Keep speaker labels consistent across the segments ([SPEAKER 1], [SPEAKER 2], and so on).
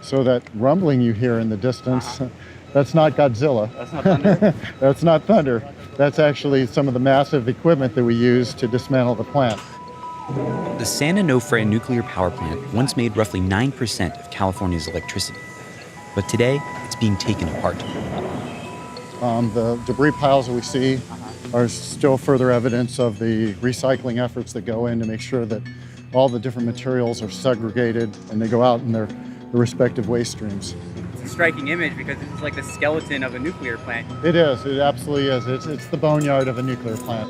[SPEAKER 1] So that rumbling you hear in the distance, that's not Godzilla.
[SPEAKER 2] That's not thunder?
[SPEAKER 1] That's not thunder. That's actually some of the massive equipment that we use to dismantle the plant.
[SPEAKER 3] The San Onofre nuclear power plant once made roughly 9% of California's electricity. But today, it's being taken apart.
[SPEAKER 1] The debris piles that we see are still further evidence of the recycling efforts that go in to make sure that all the different materials are segregated and they go out in their respective waste streams.
[SPEAKER 2] It's a striking image because it's like the skeleton of a nuclear plant.
[SPEAKER 1] It is. It absolutely is. It's the boneyard of a nuclear plant.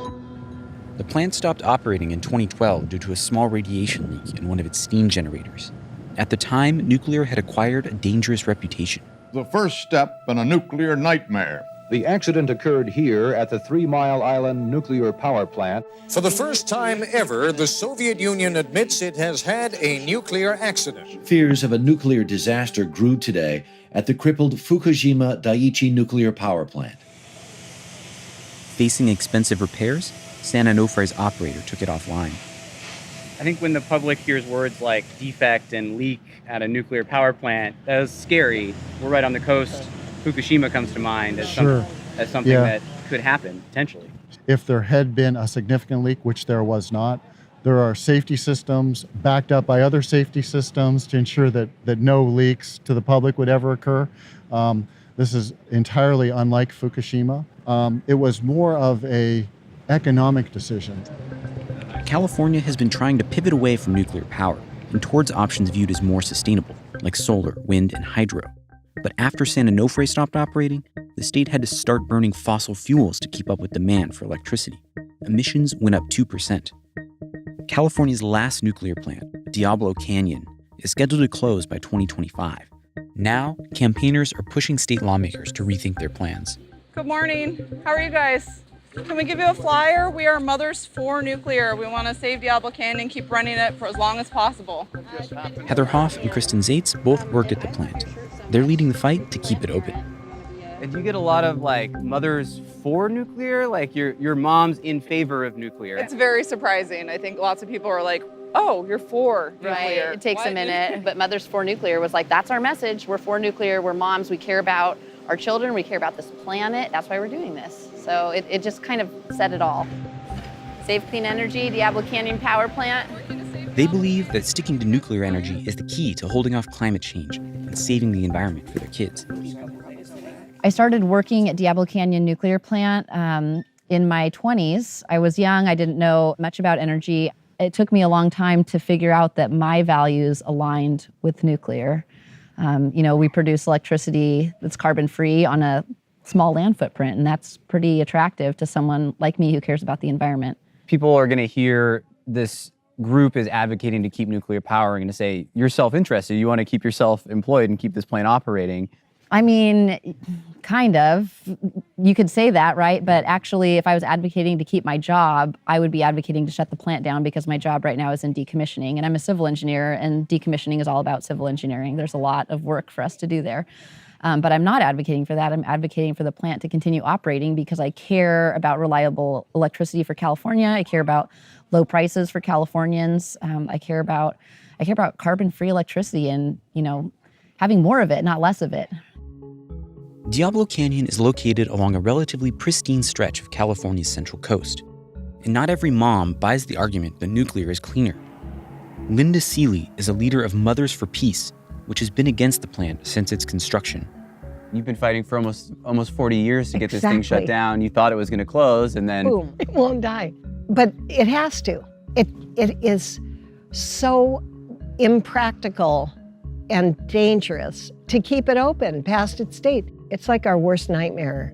[SPEAKER 3] The plant stopped operating in 2012 due to a small radiation leak in one of its steam generators. At the time, nuclear had acquired a dangerous reputation.
[SPEAKER 4] The first step in a nuclear nightmare.
[SPEAKER 5] The accident occurred here at the 3 Mile Island nuclear power plant.
[SPEAKER 6] For the first time ever, the Soviet Union admits it has had a nuclear accident.
[SPEAKER 7] Fears of a nuclear disaster grew today at the crippled Fukushima Daiichi nuclear power plant.
[SPEAKER 3] Facing expensive repairs, San Onofre's operator took it offline.
[SPEAKER 2] I think when the public hears words like defect and leak at a nuclear power plant, that is scary. We're right on the coast. Fukushima comes to mind as, as something that could happen, potentially.
[SPEAKER 1] If there had been a significant leak, which there was not, there are safety systems backed up by other safety systems to ensure that no leaks to the public would ever occur. This is entirely unlike Fukushima. It was more of an economic decision.
[SPEAKER 3] California has been trying to pivot away from nuclear power and towards options viewed as more sustainable, like solar, wind, and hydro. But after San Onofre stopped operating, the state had to start burning fossil fuels to keep up with demand for electricity. Emissions went up 2%. California's last nuclear plant, Diablo Canyon, is scheduled to close by 2025. Now, campaigners are pushing state lawmakers to rethink their plans.
[SPEAKER 8] Good morning. How are you guys? Can we give you a flyer? We are Mothers for Nuclear. We want to save Diablo Canyon and keep running it for as long as possible.
[SPEAKER 3] Heather Hoff and Kristen Zaitz both worked at the plant. They're leading the fight to keep it open.
[SPEAKER 2] And you get a lot of mothers for nuclear, like your mom's in favor of nuclear.
[SPEAKER 8] It's very surprising. I think lots of people are like, oh, you're for nuclear.
[SPEAKER 9] Right, it takes a minute, but Mothers for Nuclear was like, that's our message. We're for nuclear, we're moms, we care about our children, we care about this planet. That's why we're doing this. So it just kind of said it all. Save clean energy, Diablo Canyon power plant.
[SPEAKER 3] They believe that sticking to nuclear energy is the key to holding off climate change and saving the environment for their kids.
[SPEAKER 10] I started working at Diablo Canyon nuclear plant in my 20s. I was young, I didn't know much about energy. It took me a long time to figure out that my values aligned with nuclear. We produce electricity that's carbon-free on a small land footprint, and that's pretty attractive to someone like me who cares about the environment.
[SPEAKER 2] People are going to hear this group is advocating to keep nuclear power and going to say, you're self-interested, you want to keep yourself employed and keep this plant operating.
[SPEAKER 10] I mean, kind of. You could say that, right? But actually, if I was advocating to keep my job, I would be advocating to shut the plant down because my job right now is in decommissioning. And I'm a civil engineer, and decommissioning is all about civil engineering. There's a lot of work for us to do there. But I'm not advocating for that. I'm advocating for the plant to continue operating because I care about reliable electricity for California. I care about low prices for Californians. I care about carbon-free electricity and, having more of it, not less of it.
[SPEAKER 3] Diablo Canyon is located along a relatively pristine stretch of California's central coast. And not every mom buys the argument that nuclear is cleaner. Linda Seeley is a leader of Mothers for Peace, which has been against the plant since its construction.
[SPEAKER 2] You've been fighting for almost 40 years to get this thing shut down. You thought it was going to close, and then...
[SPEAKER 11] Boom, it won't die. But it has to. It is so impractical and dangerous to keep it open past its date. It's like our worst nightmare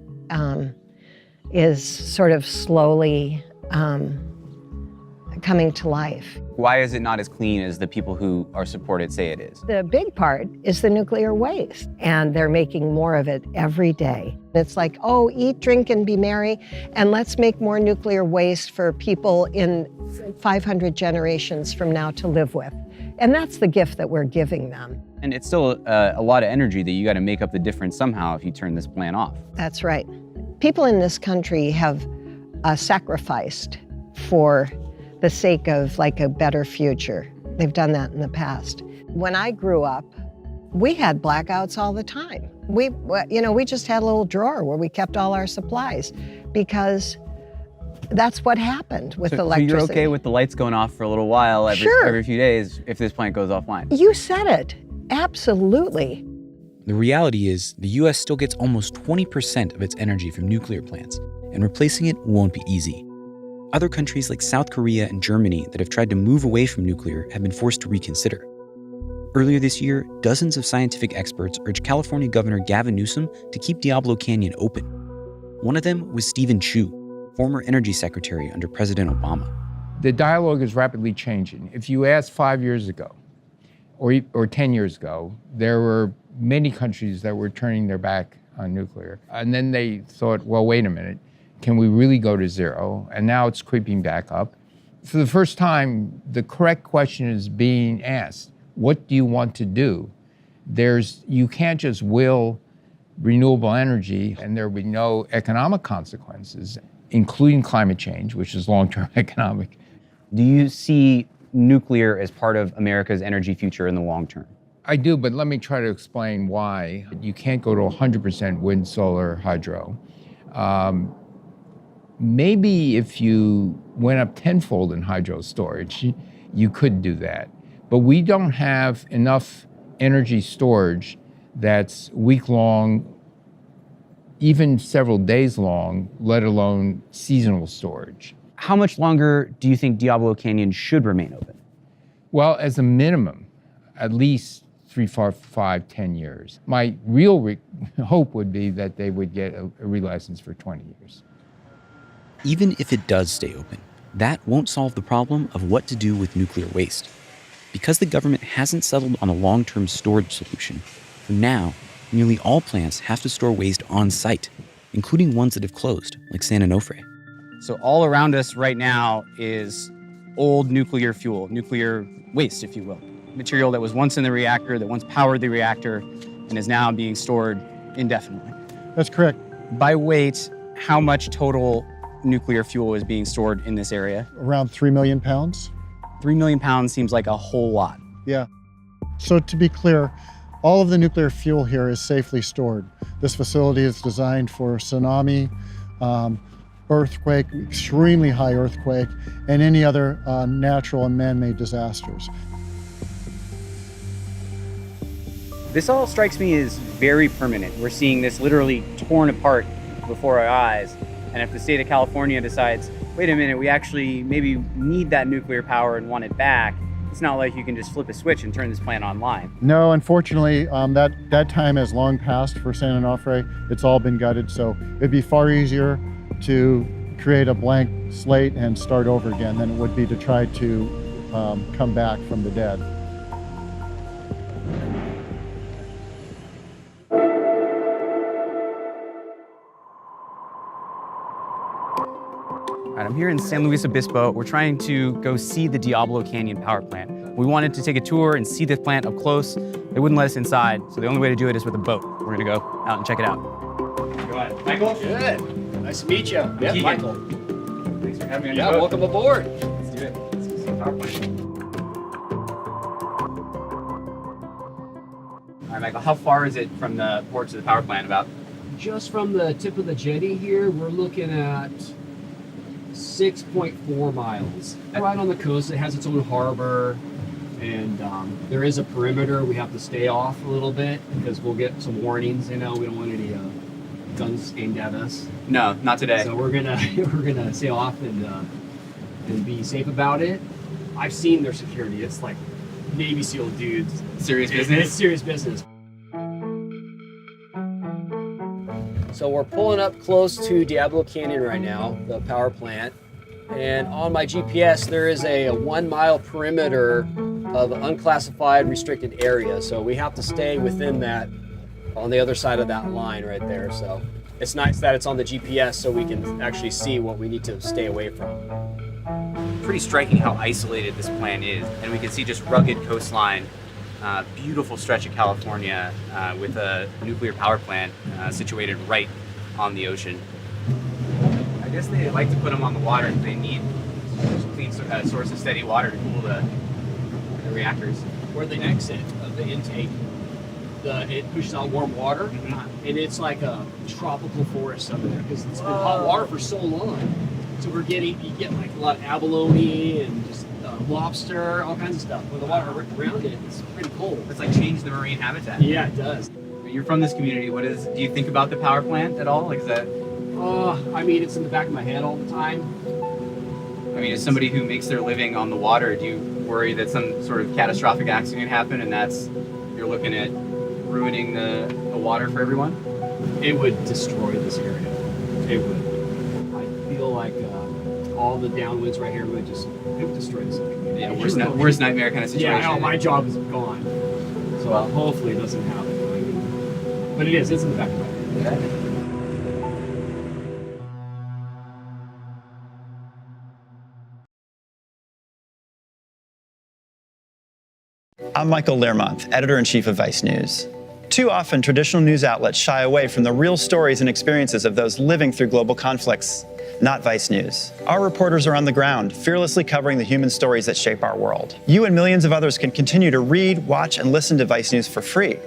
[SPEAKER 11] is sort of slowly coming to life.
[SPEAKER 2] Why is it not as clean as the people who are supported say it is?
[SPEAKER 11] The big part is the nuclear waste, and they're making more of it every day. It's like, oh, eat, drink, and be merry, and let's make more nuclear waste for people in 500 generations from now to live with. And that's the gift that we're giving them.
[SPEAKER 2] And it's still a lot of energy that you got to make up the difference somehow if you turn this plant off.
[SPEAKER 11] That's right. People in this country have sacrificed for the sake of a better future. They've done that in the past. When I grew up, We had blackouts all the time. We just had a little drawer where we kept all our supplies because that's what happened with electricity.
[SPEAKER 2] So you're okay with the lights going off for a little while every few days if this plant goes offline?
[SPEAKER 11] You said it. Absolutely.
[SPEAKER 3] The reality is, the US still gets almost 20% of its energy from nuclear plants, and replacing it won't be easy. Other countries like South Korea and Germany that have tried to move away from nuclear have been forced to reconsider. Earlier this year, dozens of scientific experts urged California Governor Gavin Newsom to keep Diablo Canyon open. One of them was Stephen Chu, former energy secretary under President Obama.
[SPEAKER 12] The dialogue is rapidly changing. If you asked 5 years ago or 10 years ago, there were many countries that were turning their back on nuclear. And then they thought, well, wait a minute, can we really go to zero? And now it's creeping back up. For the first time, the correct question is being asked. What do you want to do? You can't just will renewable energy and there will be no economic consequences, including climate change, which is long-term economic.
[SPEAKER 2] Do you see nuclear as part of America's energy future in the long term?
[SPEAKER 12] I do, but let me try to explain why. You can't go to 100% wind, solar, hydro. Maybe if you went up tenfold in hydro storage, you could do that. But we don't have enough energy storage that's week-long, even several days long, let alone seasonal storage.
[SPEAKER 2] How much longer do you think Diablo Canyon should remain open?
[SPEAKER 12] Well, as a minimum, at least 3, 4, 5, 10 years. My real hope would be that they would get a relicense for 20 years.
[SPEAKER 3] Even if it does stay open, that won't solve the problem of what to do with nuclear waste. Because the government hasn't settled on a long-term storage solution, for now, nearly all plants have to store waste on site, including ones that have closed, like San Onofre.
[SPEAKER 2] So all around us right now is old nuclear fuel, nuclear waste, if you will. Material that was once in the reactor, that once powered the reactor, and is now being stored indefinitely.
[SPEAKER 1] That's correct.
[SPEAKER 2] By weight, how much total nuclear fuel is being stored in this area?
[SPEAKER 1] Around 3 million pounds.
[SPEAKER 2] 3 million pounds seems like a whole lot.
[SPEAKER 1] Yeah. So to be clear, all of the nuclear fuel here is safely stored. This facility is designed for tsunami, earthquake, extremely high earthquake, and any other natural and man-made disasters.
[SPEAKER 2] This all strikes me as very permanent. We're seeing this literally torn apart before our eyes. And if the state of California decides, wait a minute, we actually maybe need that nuclear power and want it back, it's not like you can just flip a switch and turn this plant online.
[SPEAKER 1] No, unfortunately, that time has long passed for San Onofre. It's all been gutted, so it'd be far easier to create a blank slate and start over again than it would be to try to come back from the dead.
[SPEAKER 2] All right, I'm here in San Luis Obispo. We're trying to go see the Diablo Canyon power plant. We wanted to take a tour and see this plant up close. They wouldn't let us inside, so the only way to do it is with a boat. We're gonna go out and check it out. Go ahead. Michael?
[SPEAKER 13] Good. Nice to meet you. Yeah, Michael.
[SPEAKER 2] Thanks for having me on
[SPEAKER 13] Yeah,
[SPEAKER 2] your boat.
[SPEAKER 13] welcome aboard.
[SPEAKER 2] Let's do it. Let's go see the power plant. All right, Michael, how far is it from the port to the power plant about?
[SPEAKER 13] Just from the tip of the jetty here, we're looking at 6.4 miles. Right on the coast, it has its own harbor, and there is a perimeter we have to stay off a little bit because we'll get some warnings. You know, we don't want any guns aimed at us.
[SPEAKER 2] No, not today.
[SPEAKER 13] So we're gonna stay off and be safe about it. I've seen their security. It's like Navy SEAL dudes.
[SPEAKER 2] Serious business?
[SPEAKER 13] It's serious business. So we're pulling up close to Diablo Canyon right now, the power plant. And on my GPS, there is a 1 mile perimeter of unclassified restricted area. So we have to stay within that, on the other side of that line right there. So it's nice that it's on the GPS so we can actually see what we need to stay away from.
[SPEAKER 2] Pretty striking how isolated this plant is. And we can see just rugged coastline, beautiful stretch of California with a nuclear power plant situated right on the ocean. I guess they like to put them on the water if they need a clean source of steady water to cool the reactors.
[SPEAKER 13] We're the exit of the intake. it pushes out warm water, and it's like a tropical forest up there because it's been hot water for so long. So you get like a lot of abalone and just lobster, all kinds of stuff. With the water around it, it's pretty cold.
[SPEAKER 2] It's like changed the marine habitat.
[SPEAKER 13] Yeah, it does.
[SPEAKER 2] You're from this community. Do you think about the power plant at all? Like, is that?
[SPEAKER 13] I mean, it's in the back of my head all the time.
[SPEAKER 2] I mean, as somebody who makes their living on the water, do you worry that some sort of catastrophic accident happen and you're looking at ruining the water for everyone?
[SPEAKER 13] It would destroy this area. It would. I feel like all the downwinds right here it would destroy this area.
[SPEAKER 2] Yeah, worst nightmare kind of situation.
[SPEAKER 13] Yeah, my job is gone. So hopefully it doesn't happen. But it's in the back of my head.
[SPEAKER 2] Okay.
[SPEAKER 14] I'm Michael Learmonth, editor-in-chief of Vice News. Too often, traditional news outlets shy away from the real stories and experiences of those living through global conflicts. Not Vice News. Our reporters are on the ground, fearlessly covering the human stories that shape our world. You and millions of others can continue to read, watch, and listen to Vice News for free.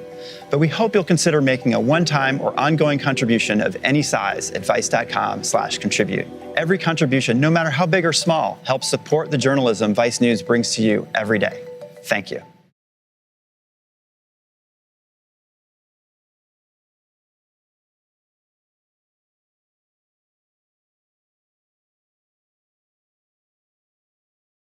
[SPEAKER 14] But we hope you'll consider making a one-time or ongoing contribution of any size at vice.com/contribute. Every contribution, no matter how big or small, helps support the journalism Vice News brings to you every day. Thank you.